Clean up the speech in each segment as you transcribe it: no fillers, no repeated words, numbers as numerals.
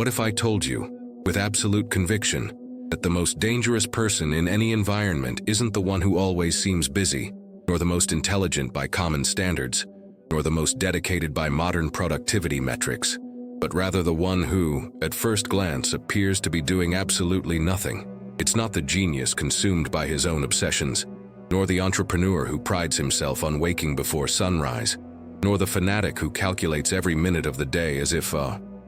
if I told you, with absolute conviction, that the most dangerous person in any environment isn't the one who always seems busy, nor the most intelligent by common standards, nor the most dedicated by modern productivity metrics, but rather the one who, at first glance, appears to be doing absolutely nothing. It's not the genius consumed by his own obsessions, nor the entrepreneur who prides himself on waking before sunrise, nor the fanatic who calculates every minute of the day as if,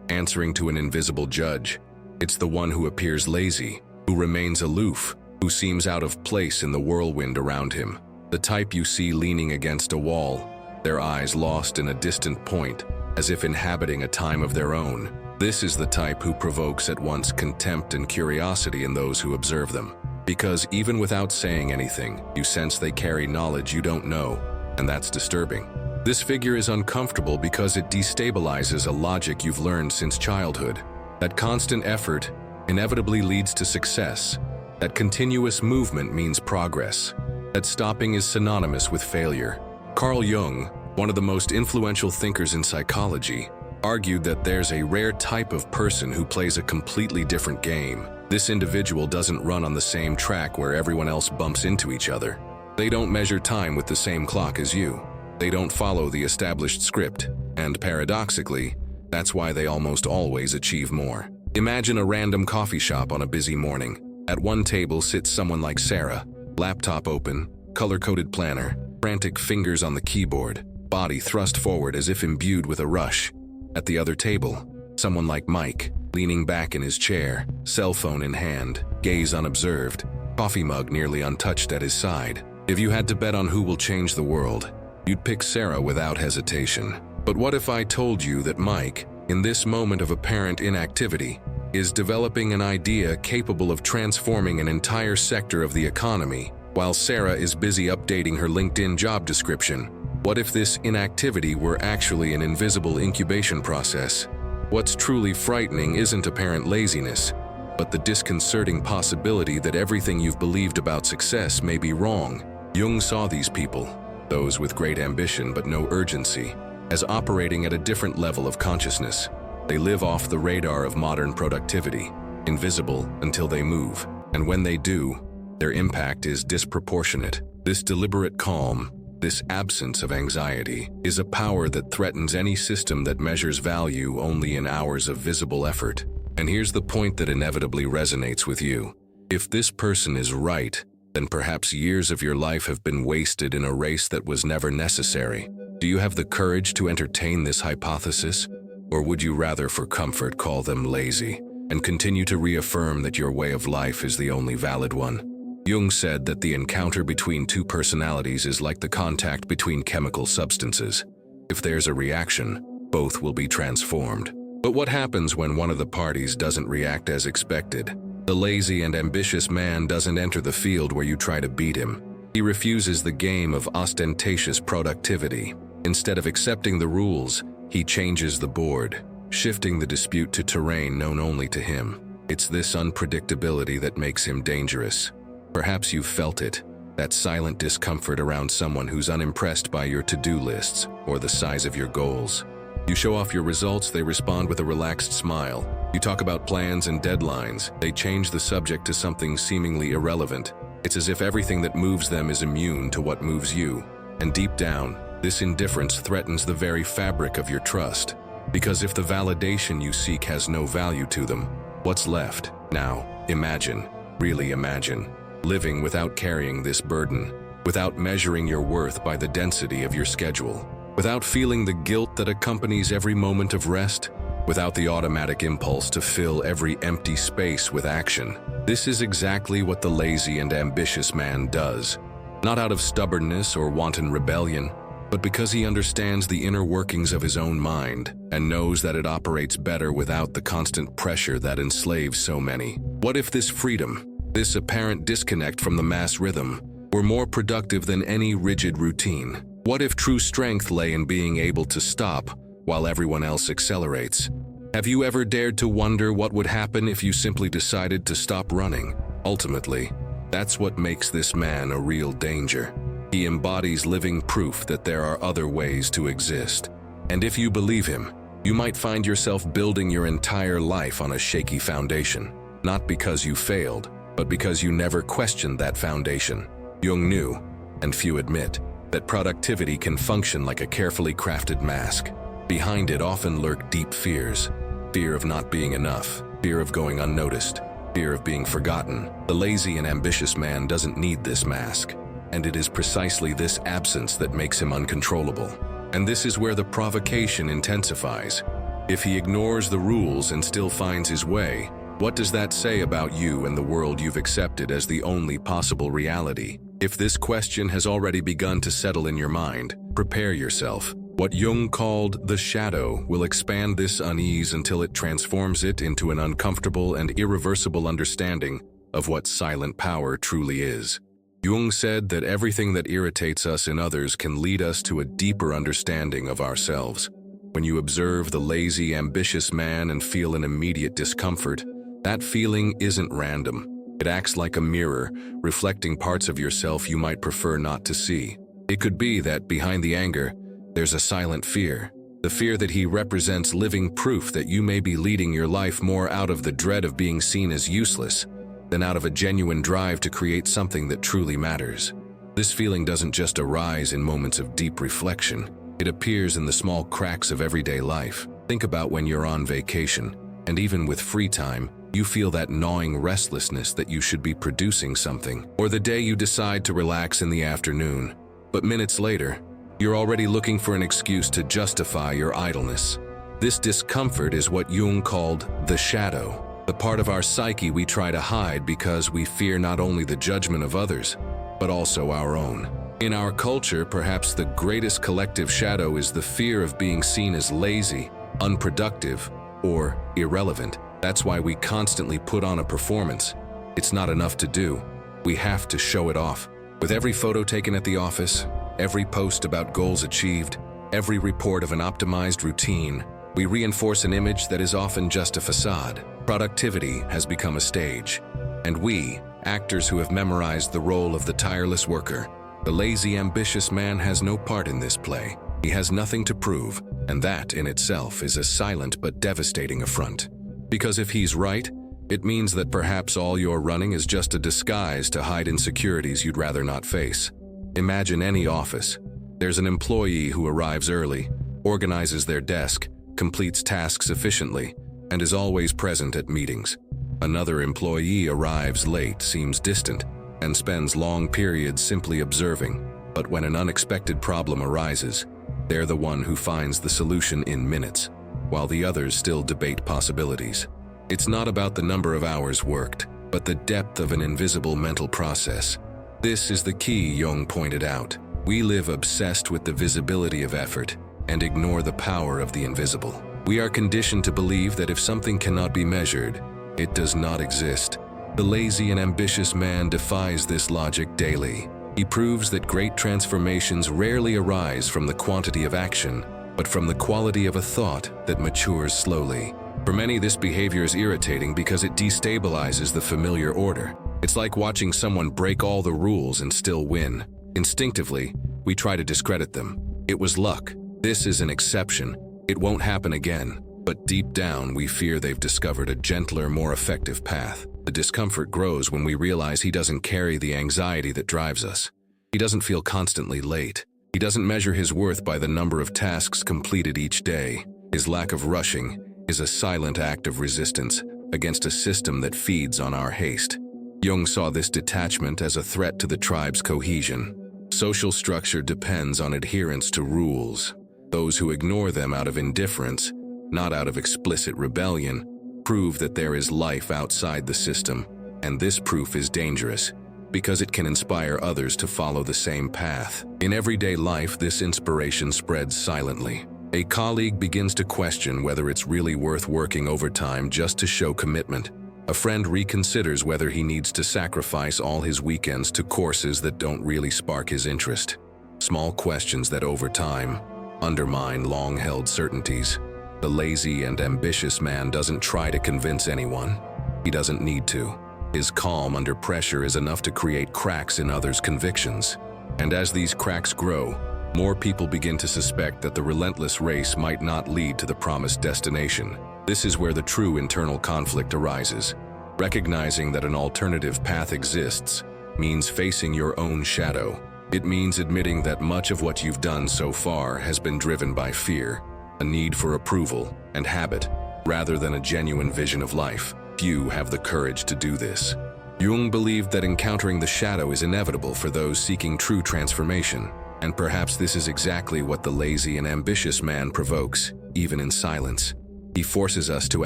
answering to an invisible judge. It's the one who appears lazy, who remains aloof, who seems out of place in the whirlwind around him. The type you see leaning against a wall, their eyes lost in a distant point, as if inhabiting a time of their own. This is the type who provokes at once contempt and curiosity in those who observe them. Because even without saying anything, you sense they carry knowledge you don't know, and that's disturbing. This figure is uncomfortable because it destabilizes a logic you've learned since childhood. That constant effort inevitably leads to success. That continuous movement means progress. That stopping is synonymous with failure. Carl Jung, one of the most influential thinkers in psychology, argued that there's a rare type of person who plays a completely different game. This individual doesn't run on the same track where everyone else bumps into each other. They don't measure time with the same clock as you. They don't follow the established script, and paradoxically, that's why they almost always achieve more. Imagine a random coffee shop on a busy morning. At one table sits someone like Sarah, laptop open, color-coded planner, frantic fingers on the keyboard, body thrust forward as if imbued with a rush. At the other table, someone like Mike, leaning back in his chair, cell phone in hand, gaze unobserved, coffee mug nearly untouched at his side. If you had to bet on who will change the world, you'd pick Sarah without hesitation. But what if I told you that Mike, in this moment of apparent inactivity, is developing an idea capable of transforming an entire sector of the economy, while Sarah is busy updating her LinkedIn job description? What if this inactivity were actually an invisible incubation process? What's truly frightening isn't apparent laziness, but the disconcerting possibility that everything you've believed about success may be wrong. Jung saw these people, those with great ambition but no urgency, as operating at a different level of consciousness. They live off the radar of modern productivity, invisible until they move, and when they do, their impact is disproportionate. This deliberate calm, this absence of anxiety, is a power that threatens any system that measures value only in hours of visible effort. And here's the point that inevitably resonates with you. If this person is right, then perhaps years of your life have been wasted in a race that was never necessary. Do you have the courage to entertain this hypothesis? Or would you rather, for comfort, call them lazy and continue to reaffirm that your way of life is the only valid one? Jung said that the encounter between two personalities is like the contact between chemical substances. If there's a reaction, both will be transformed. But what happens when one of the parties doesn't react as expected? The lazy and ambitious man doesn't enter the field where you try to beat him. He refuses the game of ostentatious productivity. Instead of accepting the rules, he changes the board, shifting the dispute to terrain known only to him. It's this unpredictability that makes him dangerous. Perhaps you've felt it, that silent discomfort around someone who's unimpressed by your to-do lists or the size of your goals. You show off your results, they respond with a relaxed smile. You talk about plans and deadlines, they change the subject to something seemingly irrelevant. It's as if everything that moves them is immune to what moves you. And deep down, this indifference threatens the very fabric of your trust. Because if the validation you seek has no value to them, what's left? Now, imagine, really imagine, living without carrying this burden, without measuring your worth by the density of your schedule, without feeling the guilt that accompanies every moment of rest, without the automatic impulse to fill every empty space with action. This is exactly what the lazy and ambitious man does, not out of stubbornness or wanton rebellion, but because he understands the inner workings of his own mind and knows that it operates better without the constant pressure that enslaves so many. What if this freedom, this apparent disconnect from the mass rhythm, were more productive than any rigid routine? What if true strength lay in being able to stop while everyone else accelerates? Have you ever dared to wonder what would happen if you simply decided to stop running? Ultimately, that's what makes this man a real danger. He embodies living proof that there are other ways to exist. And if you believe him, You might find yourself building your entire life on a shaky foundation, not because you failed, but because you never questioned that foundation. Jung knew, and few admit, that productivity can function like a carefully crafted mask. Behind it often lurk deep fears. Fear of not being enough, fear of going unnoticed, fear of being forgotten. The lazy and ambitious man doesn't need this mask, and it is precisely this absence that makes him uncontrollable. And this is where the provocation intensifies. If he ignores the rules and still finds his way, what does that say about you and the world you've accepted as the only possible reality? If this question has already begun to settle in your mind, prepare yourself. What Jung called the shadow will expand this unease until it transforms it into an uncomfortable and irreversible understanding of what silent power truly is. Jung said that everything that irritates us in others can lead us to a deeper understanding of ourselves. When you observe the lazy, ambitious man and feel an immediate discomfort, that feeling isn't random. It acts like a mirror, reflecting parts of yourself you might prefer not to see. It could be that behind the anger, there's a silent fear. The fear that he represents living proof that you may be leading your life more out of the dread of being seen as useless than out of a genuine drive to create something that truly matters. This feeling doesn't just arise in moments of deep reflection. It appears in the small cracks of everyday life. Think about when you're on vacation, and even with free time, you feel that gnawing restlessness that you should be producing something. Or the day you decide to relax in the afternoon, but minutes later, you're already looking for an excuse to justify your idleness. This discomfort is what Jung called the shadow, the part of our psyche we try to hide because we fear not only the judgment of others, but also our own. In our culture, perhaps the greatest collective shadow is the fear of being seen as lazy, unproductive, or irrelevant. That's why we constantly put on a performance. It's not enough to do. We have to show it off. With every photo taken at the office, every post about goals achieved, every report of an optimized routine, we reinforce an image that is often just a facade. Productivity has become a stage, and we, actors who have memorized the role of the tireless worker, the lazy, ambitious man has no part in this play. He has nothing to prove, and that in itself is a silent but devastating affront. Because if he's right, it means that perhaps all you're running is just a disguise to hide insecurities you'd rather not face. Imagine any office. There's an employee who arrives early, organizes their desk, completes tasks efficiently, and is always present at meetings. Another employee arrives late, seems distant, and spends long periods simply observing. But when an unexpected problem arises, they're the one who finds the solution in minutes, while the others still debate possibilities. It's not about the number of hours worked, but the depth of an invisible mental process. This is the key, Jung pointed out. We live obsessed with the visibility of effort and ignore the power of the invisible. We are conditioned to believe that if something cannot be measured, it does not exist. The lazy and ambitious man defies this logic daily. He proves that great transformations rarely arise from the quantity of action, but from the quality of a thought that matures slowly. For many, this behavior is irritating because it destabilizes the familiar order. It's like watching someone break all the rules and still win. Instinctively, we try to discredit them. It was luck. This is an exception. It won't happen again. But deep down, we fear they've discovered a gentler, more effective path. The discomfort grows when we realize he doesn't carry the anxiety that drives us. He doesn't feel constantly late. He doesn't measure his worth by the number of tasks completed each day. His lack of rushing is a silent act of resistance against a system that feeds on our haste. Jung saw this detachment as a threat to the tribe's cohesion. Social structure depends on adherence to rules. Those who ignore them out of indifference, not out of explicit rebellion, prove that there is life outside the system, and this proof is dangerous because it can inspire others to follow the same path. In everyday life, this inspiration spreads silently. A colleague begins to question whether it's really worth working overtime just to show commitment. A friend reconsiders whether he needs to sacrifice all his weekends to courses that don't really spark his interest. Small questions that over time undermine long-held certainties. The lazy and ambitious man doesn't try to convince anyone. He doesn't need to. His calm under pressure is enough to create cracks in others' convictions. And as these cracks grow, more people begin to suspect that the relentless race might not lead to the promised destination. This is where the true internal conflict arises. Recognizing that an alternative path exists means facing your own shadow. It means admitting that much of what you've done so far has been driven by fear, a need for approval, and habit, rather than a genuine vision of life. Few have the courage to do this. Jung believed that encountering the shadow is inevitable for those seeking true transformation, and perhaps this is exactly what the lazy and ambitious man provokes, even in silence. He forces us to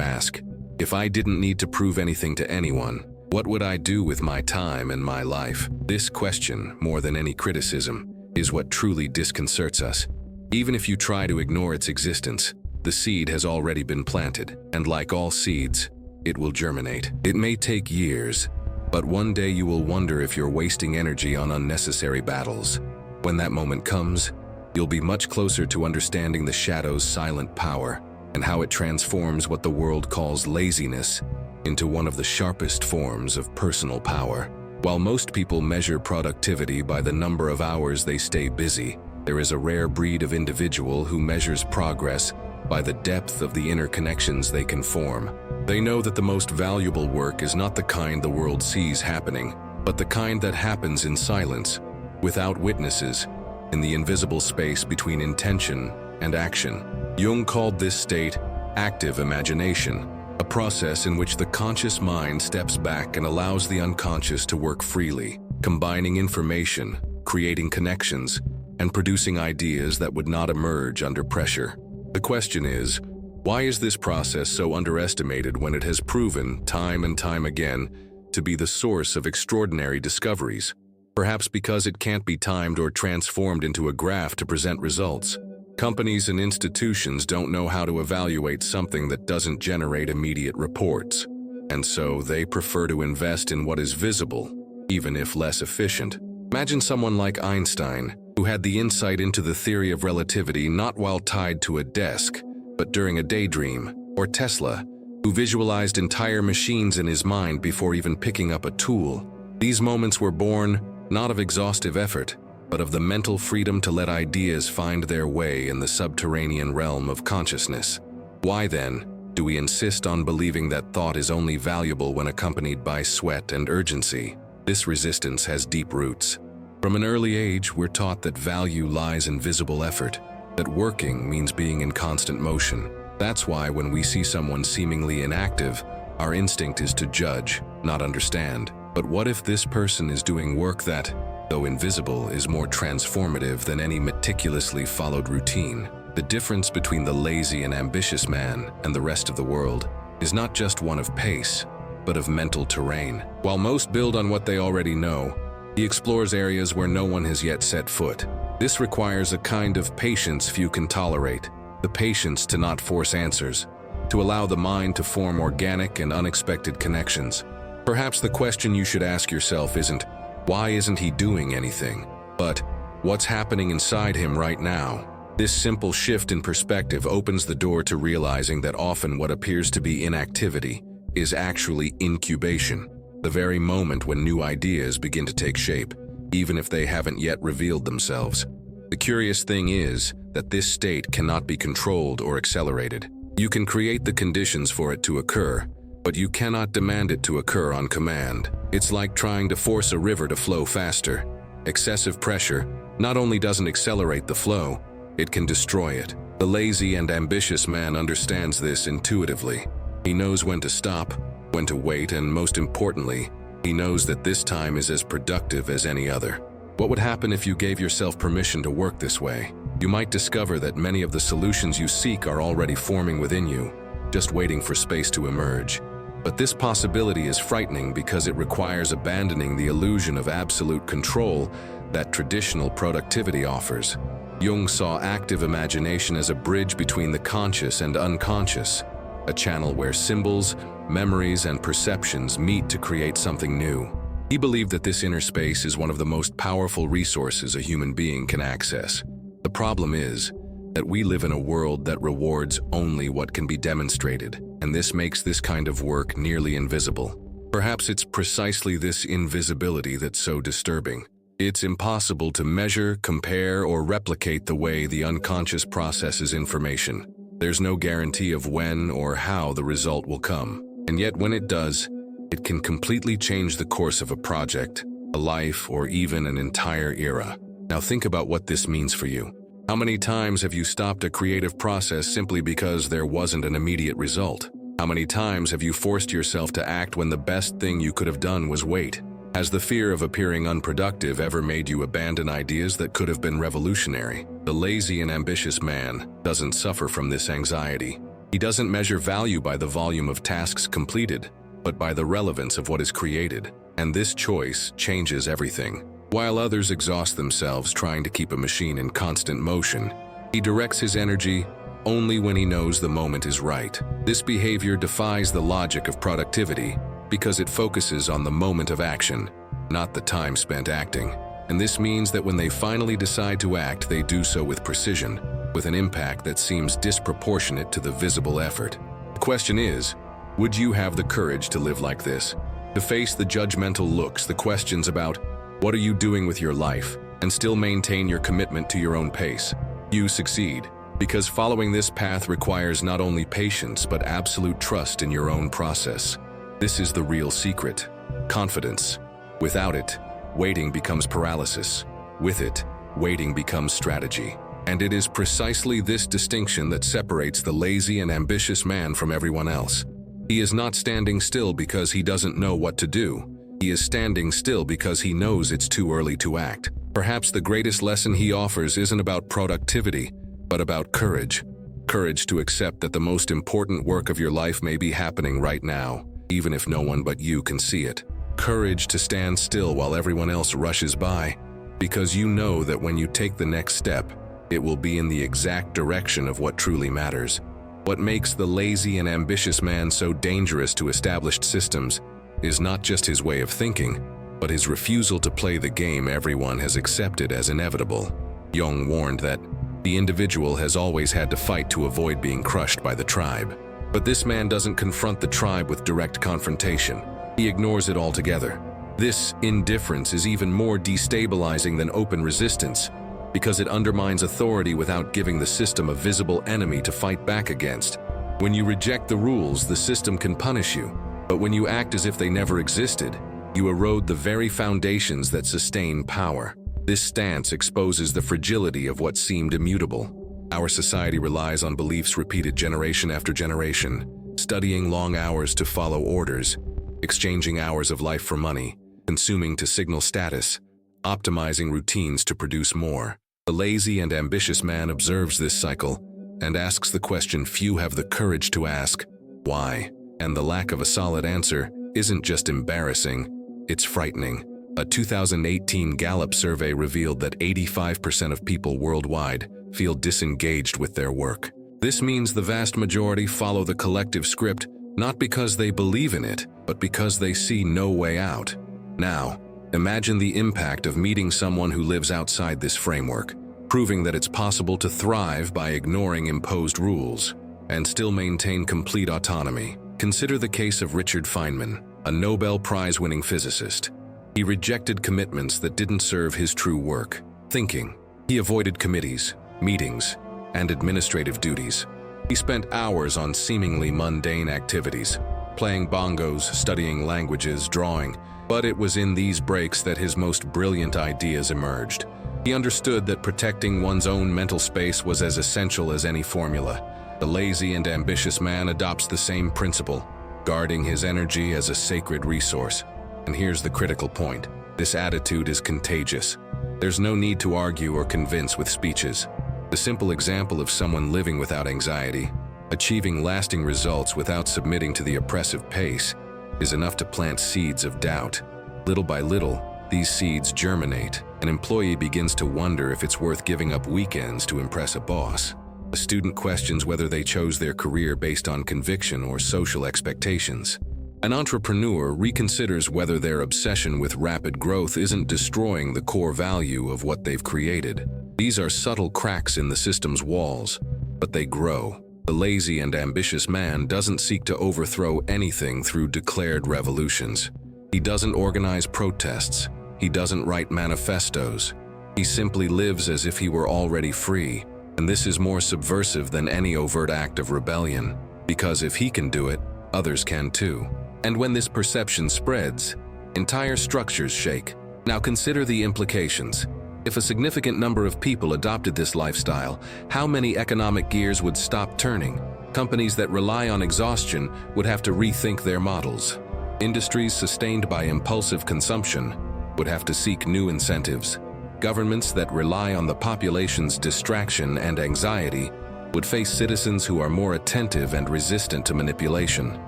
ask, if I didn't need to prove anything to anyone, what would I do with my time and my life? This question, more than any criticism, is what truly disconcerts us. Even if you try to ignore its existence, the seed has already been planted, and like all seeds, it will germinate. It may take years, but one day you will wonder if you're wasting energy on unnecessary battles. When that moment comes, you'll be much closer to understanding the shadow's silent power and how it transforms what the world calls laziness into one of the sharpest forms of personal power. While most people measure productivity by the number of hours they stay busy, there is a rare breed of individual who measures progress by the depth of the inner connections they can form. They know that the most valuable work is not the kind the world sees happening, but the kind that happens in silence, without witnesses, in the invisible space between intention and action. Jung called this state active imagination, a process in which the conscious mind steps back and allows the unconscious to work freely, combining information, creating connections, and producing ideas that would not emerge under pressure. The question is, why is this process so underestimated when it has proven, time and time again, to be the source of extraordinary discoveries? Perhaps because it can't be timed or transformed into a graph to present results. Companies and institutions don't know how to evaluate something that doesn't generate immediate reports, and so they prefer to invest in what is visible, even if less efficient. Imagine someone like Einstein, who had the insight into the theory of relativity not while tied to a desk, but during a daydream, or Tesla, who visualized entire machines in his mind before even picking up a tool. These moments were born not of exhaustive effort, but of the mental freedom to let ideas find their way in the subterranean realm of consciousness. Why then do we insist on believing that thought is only valuable when accompanied by sweat and urgency? This resistance has deep roots. From an early age, we're taught that value lies in visible effort, that working means being in constant motion. That's why when we see someone seemingly inactive, our instinct is to judge, not understand. But what if this person is doing work that, though invisible, is more transformative than any meticulously followed routine? The difference between the lazy and ambitious man and the rest of the world is not just one of pace, but of mental terrain. While most build on what they already know, he explores areas where no one has yet set foot. This requires a kind of patience few can tolerate, the patience to not force answers, to allow the mind to form organic and unexpected connections. Perhaps the question you should ask yourself isn't, why isn't he doing anything? But, what's happening inside him right now? This simple shift in perspective opens the door to realizing that often what appears to be inactivity is actually incubation, the very moment when new ideas begin to take shape, even if they haven't yet revealed themselves. The curious thing is that this state cannot be controlled or accelerated. You can create the conditions for it to occur, but you cannot demand it to occur on command. It's like trying to force a river to flow faster. Excessive pressure not only doesn't accelerate the flow, it can destroy it. The lazy and ambitious man understands this intuitively. He knows when to stop, when to wait, and most importantly, he knows that this time is as productive as any other. What would happen if you gave yourself permission to work this way? You might discover that many of the solutions you seek are already forming within you, just waiting for space to emerge. But this possibility is frightening because it requires abandoning the illusion of absolute control that traditional productivity offers. Jung saw active imagination as a bridge between the conscious and unconscious, a channel where symbols, memories, and perceptions meet to create something new. He believed that this inner space is one of the most powerful resources a human being can access. The problem is that we live in a world that rewards only what can be demonstrated, and this makes this kind of work nearly invisible. Perhaps it's precisely this invisibility that's so disturbing. It's impossible to measure, compare, or replicate the way the unconscious processes information. There's no guarantee of when or how the result will come. And yet when it does, it can completely change the course of a project, a life, or even an entire era. Now think about what this means for you. How many times have you stopped a creative process simply because there wasn't an immediate result? How many times have you forced yourself to act when the best thing you could have done was wait? Has the fear of appearing unproductive ever made you abandon ideas that could have been revolutionary? The lazy and ambitious man doesn't suffer from this anxiety. He doesn't measure value by the volume of tasks completed, but by the relevance of what is created. And this choice changes everything. While others exhaust themselves trying to keep a machine in constant motion, he directs his energy only when he knows the moment is right. This behavior defies the logic of productivity because it focuses on the moment of action, not the time spent acting. And this means that when they finally decide to act, they do so with precision, with an impact that seems disproportionate to the visible effort. The question is, would you have the courage to live like this? To face the judgmental looks, the questions about what are you doing with your life, and still maintain your commitment to your own pace? You succeed, because following this path requires not only patience but absolute trust in your own process. This is the real secret: confidence. Without it, waiting becomes paralysis. With it, waiting becomes strategy. And it is precisely this distinction that separates the lazy and ambitious man from everyone else. He is not standing still because he doesn't know what to do. He is standing still because he knows it's too early to act. Perhaps the greatest lesson he offers isn't about productivity, but about courage. Courage to accept that the most important work of your life may be happening right now, even if no one but you can see it. Courage to stand still while everyone else rushes by, because you know that when you take the next step, it will be in the exact direction of what truly matters. What makes the lazy and ambitious man so dangerous to established systems is not just his way of thinking, but his refusal to play the game everyone has accepted as inevitable. Jung warned that the individual has always had to fight to avoid being crushed by the tribe. But this man doesn't confront the tribe with direct confrontation. He ignores it altogether. This indifference is even more destabilizing than open resistance, because it undermines authority without giving the system a visible enemy to fight back against. When you reject the rules, the system can punish you. But when you act as if they never existed, you erode the very foundations that sustain power. This stance exposes the fragility of what seemed immutable. Our society relies on beliefs repeated generation after generation, studying long hours to follow orders, exchanging hours of life for money, consuming to signal status, optimizing routines to produce more. The lazy and ambitious man observes this cycle and asks the question few have the courage to ask: why? And the lack of a solid answer isn't just embarrassing, it's frightening. A 2018 Gallup survey revealed that 85% of people worldwide feel disengaged with their work. This means the vast majority follow the collective script not because they believe in it, but because they see no way out. Now, imagine the impact of meeting someone who lives outside this framework, proving that it's possible to thrive by ignoring imposed rules and still maintain complete autonomy. Consider the case of Richard Feynman, a Nobel Prize-winning physicist. He rejected commitments that didn't serve his true work, thinking. He avoided committees, meetings, and administrative duties. He spent hours on seemingly mundane activities, playing bongos, studying languages, drawing. But it was in these breaks that his most brilliant ideas emerged. He understood that protecting one's own mental space was as essential as any formula. The lazy and ambitious man adopts the same principle, guarding his energy as a sacred resource. And here's the critical point: this attitude is contagious. There's no need to argue or convince with speeches. The simple example of someone living without anxiety, achieving lasting results without submitting to the oppressive pace, is enough to plant seeds of doubt. Little by little, these seeds germinate. An employee begins to wonder if it's worth giving up weekends to impress a boss. A student questions whether they chose their career based on conviction or social expectations. An entrepreneur reconsiders whether their obsession with rapid growth isn't destroying the core value of what they've created. These are subtle cracks in the system's walls, but they grow. The lazy and ambitious man doesn't seek to overthrow anything through declared revolutions. He doesn't organize protests. He doesn't write manifestos. He simply lives as if he were already free, and this is more subversive than any overt act of rebellion, because if he can do it, others can too. And when this perception spreads, entire structures shake. Now consider the implications. If a significant number of people adopted this lifestyle, how many economic gears would stop turning? Companies that rely on exhaustion would have to rethink their models. Industries sustained by impulsive consumption would have to seek new incentives. Governments that rely on the population's distraction and anxiety would face citizens who are more attentive and resistant to manipulation.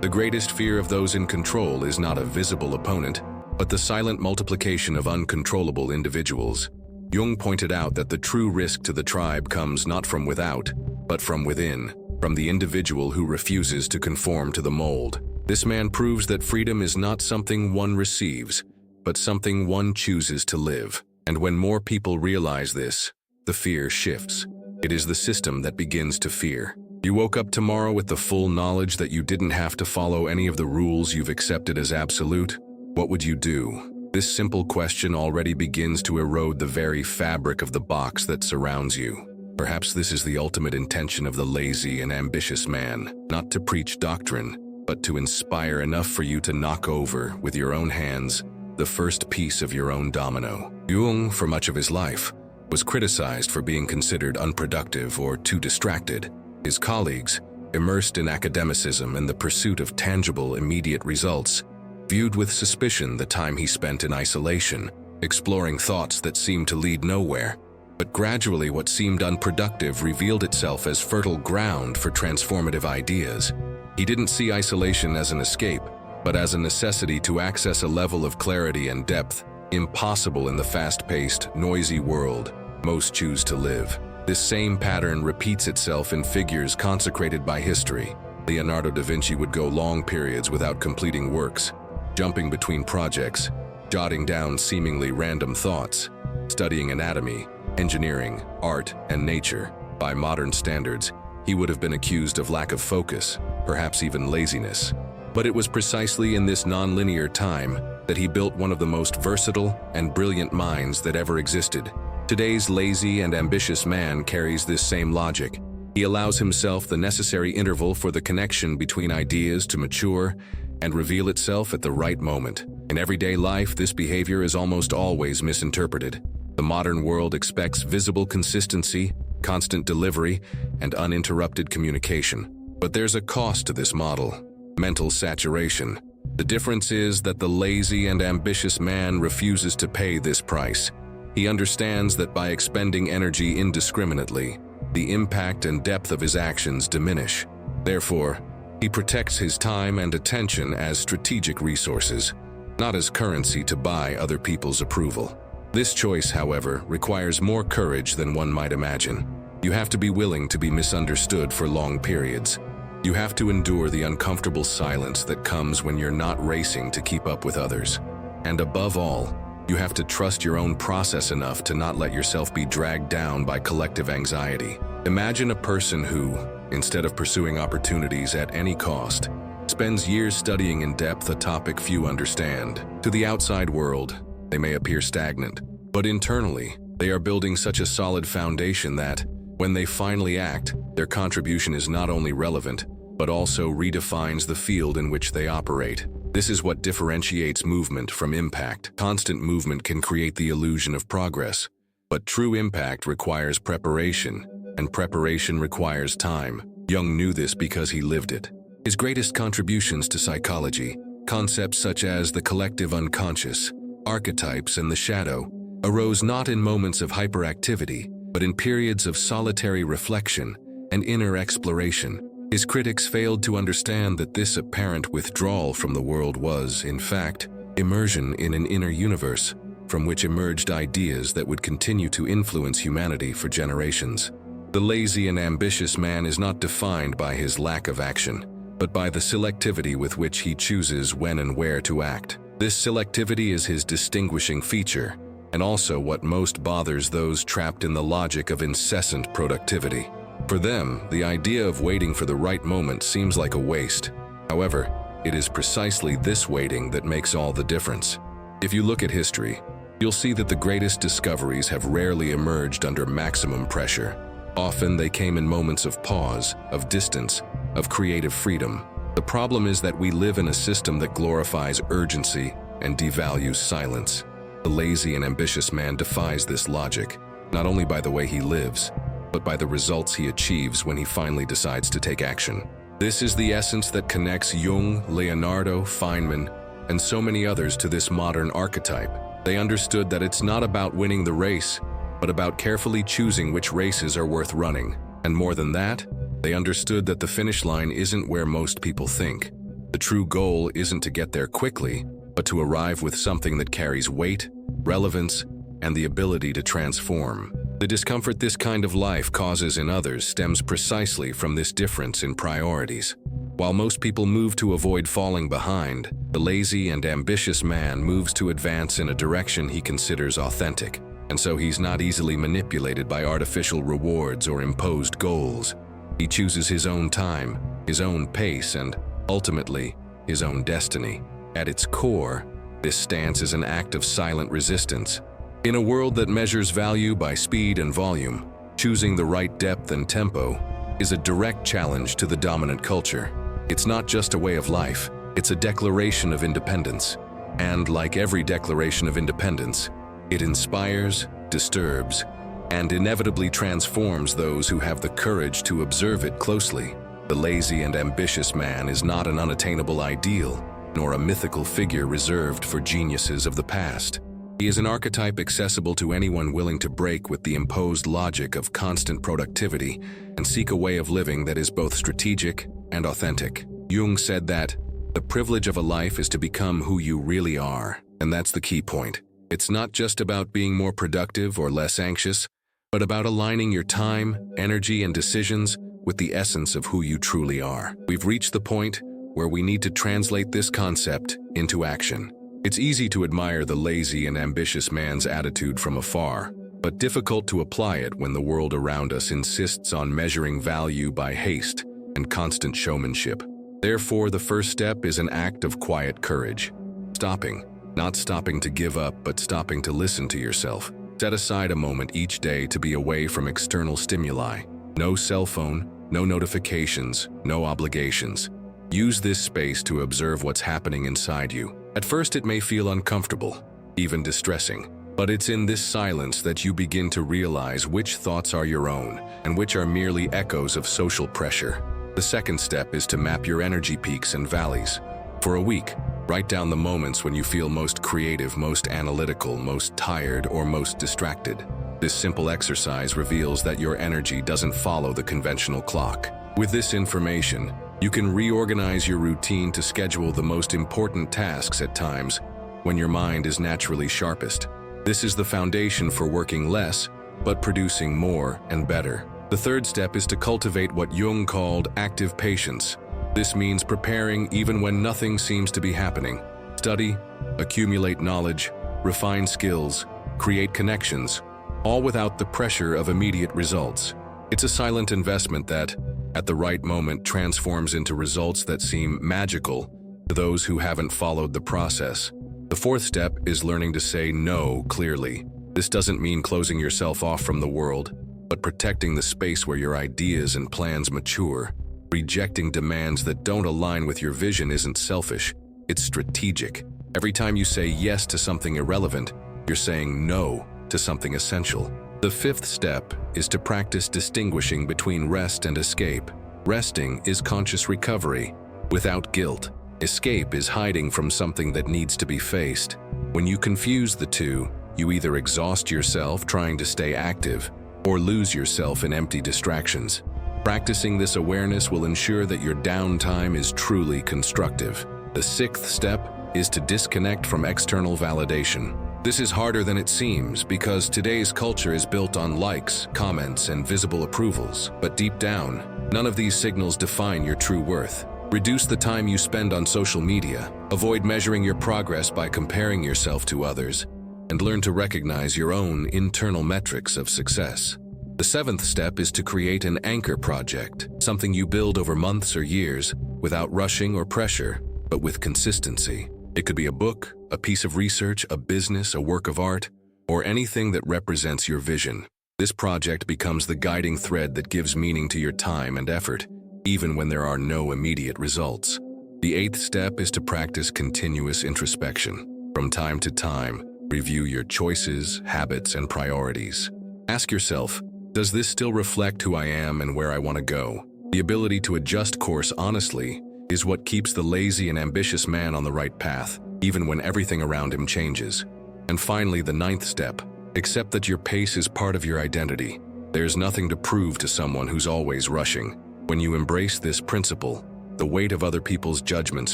The greatest fear of those in control is not a visible opponent, but the silent multiplication of uncontrollable individuals. Jung pointed out that the true risk to the tribe comes not from without, but from within, from the individual who refuses to conform to the mold. This man proves that freedom is not something one receives, but something one chooses to live. And when more people realize this, the fear shifts. It is the system that begins to fear. You woke up tomorrow with the full knowledge that you didn't have to follow any of the rules you've accepted as absolute. What would you do? This simple question already begins to erode the very fabric of the box that surrounds you. Perhaps this is the ultimate intention of the lazy and ambitious man, not to preach doctrine, but to inspire enough for you to knock over, with your own hands, the first piece of your own domino. Jung, for much of his life, was criticized for being considered unproductive or too distracted. His colleagues, immersed in academicism and the pursuit of tangible, immediate results, viewed with suspicion the time he spent in isolation, exploring thoughts that seemed to lead nowhere. But gradually what seemed unproductive revealed itself as fertile ground for transformative ideas. He didn't see isolation as an escape, but as a necessity to access a level of clarity and depth impossible in the fast-paced, noisy world most choose to live. This same pattern repeats itself in figures consecrated by history. Leonardo da Vinci would go long periods without completing works, jumping between projects, jotting down seemingly random thoughts, studying anatomy, engineering, art, and nature. By modern standards, he would have been accused of lack of focus, perhaps even laziness. But it was precisely in this non-linear time that he built one of the most versatile and brilliant minds that ever existed. Today's lazy and ambitious man carries this same logic. He allows himself the necessary interval for the connection between ideas to mature and reveal itself at the right moment. In everyday life, this behavior is almost always misinterpreted. The modern world expects visible consistency, constant delivery, and uninterrupted communication. But there's a cost to this model: mental saturation. The difference is that the lazy and ambitious man refuses to pay this price. He understands that by expending energy indiscriminately, the impact and depth of his actions diminish. Therefore, he protects his time and attention as strategic resources, not as currency to buy other people's approval. This choice, however, requires more courage than one might imagine. You have to be willing to be misunderstood for long periods. You have to endure the uncomfortable silence that comes when you're not racing to keep up with others. And above all, you have to trust your own process enough to not let yourself be dragged down by collective anxiety. Imagine a person who, instead of pursuing opportunities at any cost, spends years studying in depth a topic few understand. To the outside world, they may appear stagnant, but internally, they are building such a solid foundation that, when they finally act, their contribution is not only relevant, but also redefines the field in which they operate. This is what differentiates movement from impact. Constant movement can create the illusion of progress, but true impact requires preparation, and preparation requires time. Jung knew this because he lived it. His greatest contributions to psychology, concepts such as the collective unconscious, archetypes, and the shadow, arose not in moments of hyperactivity, but in periods of solitary reflection and inner exploration. His critics failed to understand that this apparent withdrawal from the world was, in fact, immersion in an inner universe, from which emerged ideas that would continue to influence humanity for generations. The lazy and ambitious man is not defined by his lack of action, but by the selectivity with which he chooses when and where to act. This selectivity is his distinguishing feature, and also what most bothers those trapped in the logic of incessant productivity. For them, the idea of waiting for the right moment seems like a waste. However, it is precisely this waiting that makes all the difference. If you look at history, you'll see that the greatest discoveries have rarely emerged under maximum pressure. Often they came in moments of pause, of distance, of creative freedom. The problem is that we live in a system that glorifies urgency and devalues silence. The lazy and ambitious man defies this logic, not only by the way he lives, but by the results he achieves when he finally decides to take action. This is the essence that connects Jung, Leonardo, Feynman, and so many others to this modern archetype. They understood that it's not about winning the race, but about carefully choosing which races are worth running. And more than that, they understood that the finish line isn't where most people think. The true goal isn't to get there quickly, but to arrive with something that carries weight, relevance, and the ability to transform. The discomfort this kind of life causes in others stems precisely from this difference in priorities. While most people move to avoid falling behind, the lazy and ambitious man moves to advance in a direction he considers authentic, and so he's not easily manipulated by artificial rewards or imposed goals. He chooses his own time, his own pace, and, ultimately, his own destiny. At its core, this stance is an act of silent resistance. In a world that measures value by speed and volume, choosing the right depth and tempo is a direct challenge to the dominant culture. It's not just a way of life, it's a declaration of independence. And like every declaration of independence, it inspires, disturbs, and inevitably transforms those who have the courage to observe it closely. The lazy and ambitious man is not an unattainable ideal, nor a mythical figure reserved for geniuses of the past. He is an archetype accessible to anyone willing to break with the imposed logic of constant productivity and seek a way of living that is both strategic and authentic. Jung said that the privilege of a life is to become who you really are, and that's the key point. It's not just about being more productive or less anxious, but about aligning your time, energy, and decisions with the essence of who you truly are. We've reached the point where we need to translate this concept into action. It's easy to admire the lazy and ambitious man's attitude from afar, but difficult to apply it when the world around us insists on measuring value by haste and constant showmanship. Therefore, the first step is an act of quiet courage. Stopping. Not stopping to give up, but stopping to listen to yourself. Set aside a moment each day to be away from external stimuli. No cell phone, no notifications, no obligations. Use this space to observe what's happening inside you. At first it may feel uncomfortable, even distressing, but it's in this silence that you begin to realize which thoughts are your own and which are merely echoes of social pressure. The second step is to map your energy peaks and valleys. For a week, write down the moments when you feel most creative, most analytical, most tired, or most distracted. This simple exercise reveals that your energy doesn't follow the conventional clock. With this information, you can reorganize your routine to schedule the most important tasks at times when your mind is naturally sharpest. This is the foundation for working less, but producing more and better. The third step is to cultivate what Jung called active patience. This means preparing even when nothing seems to be happening. Study, accumulate knowledge, refine skills, create connections, all without the pressure of immediate results. It's a silent investment that, at the right moment, transforms into results that seem magical to those who haven't followed the process. The fourth step is learning to say no clearly. This doesn't mean closing yourself off from the world, but protecting the space where your ideas and plans mature. Rejecting demands that don't align with your vision isn't selfish, it's strategic. Every time you say yes to something irrelevant, you're saying no to something essential. The fifth step is to practice distinguishing between rest and escape. Resting is conscious recovery, without guilt. Escape is hiding from something that needs to be faced. When you confuse the two, you either exhaust yourself trying to stay active, or lose yourself in empty distractions. Practicing this awareness will ensure that your downtime is truly constructive. The sixth step is to disconnect from external validation. This is harder than it seems because today's culture is built on likes, comments, and visible approvals. But deep down, none of these signals define your true worth. Reduce the time you spend on social media, avoid measuring your progress by comparing yourself to others, and learn to recognize your own internal metrics of success. The seventh step is to create an anchor project, something you build over months or years without rushing or pressure, but with consistency. It could be a book, a piece of research, a business, a work of art, or anything that represents your vision. This project becomes the guiding thread that gives meaning to your time and effort, even when there are no immediate results. The eighth step is to practice continuous introspection. From time to time, review your choices, habits, and priorities. Ask yourself, does this still reflect who I am and where I want to go? The ability to adjust course honestly is what keeps the lazy and ambitious man on the right path, even when everything around him changes. And finally, the ninth step, accept that your pace is part of your identity. There's nothing to prove to someone who's always rushing. When you embrace this principle, the weight of other people's judgments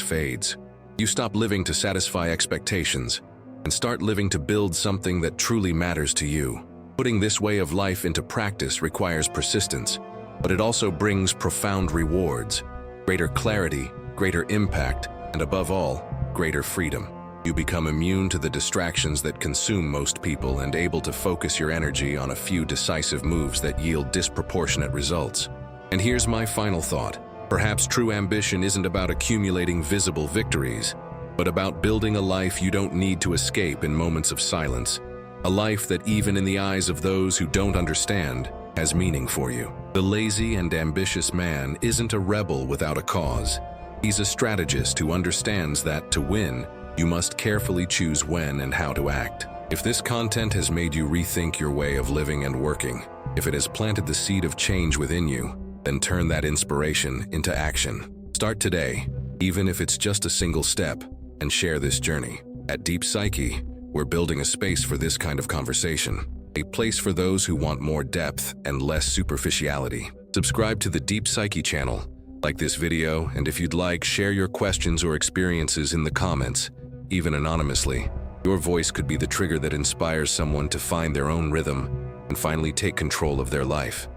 fades. You stop living to satisfy expectations and start living to build something that truly matters to you. Putting this way of life into practice requires persistence, but it also brings profound rewards, greater clarity, greater impact, and above all, greater freedom. You become immune to the distractions that consume most people and able to focus your energy on a few decisive moves that yield disproportionate results. And here's my final thought. Perhaps true ambition isn't about accumulating visible victories, but about building a life you don't need to escape in moments of silence. A life that, even in the eyes of those who don't understand, has meaning for you. The lazy and ambitious man isn't a rebel without a cause. He's a strategist who understands that to win, you must carefully choose when and how to act. If this content has made you rethink your way of living and working, if it has planted the seed of change within you, then turn that inspiration into action. Start today, even if it's just a single step, and share this journey. At Deep Psyche, we're building a space for this kind of conversation, a place for those who want more depth and less superficiality. Subscribe to the Deep Psyche channel, like this video, and if you'd like, share your questions or experiences in the comments, even anonymously. Your voice could be the trigger that inspires someone to find their own rhythm and finally take control of their life.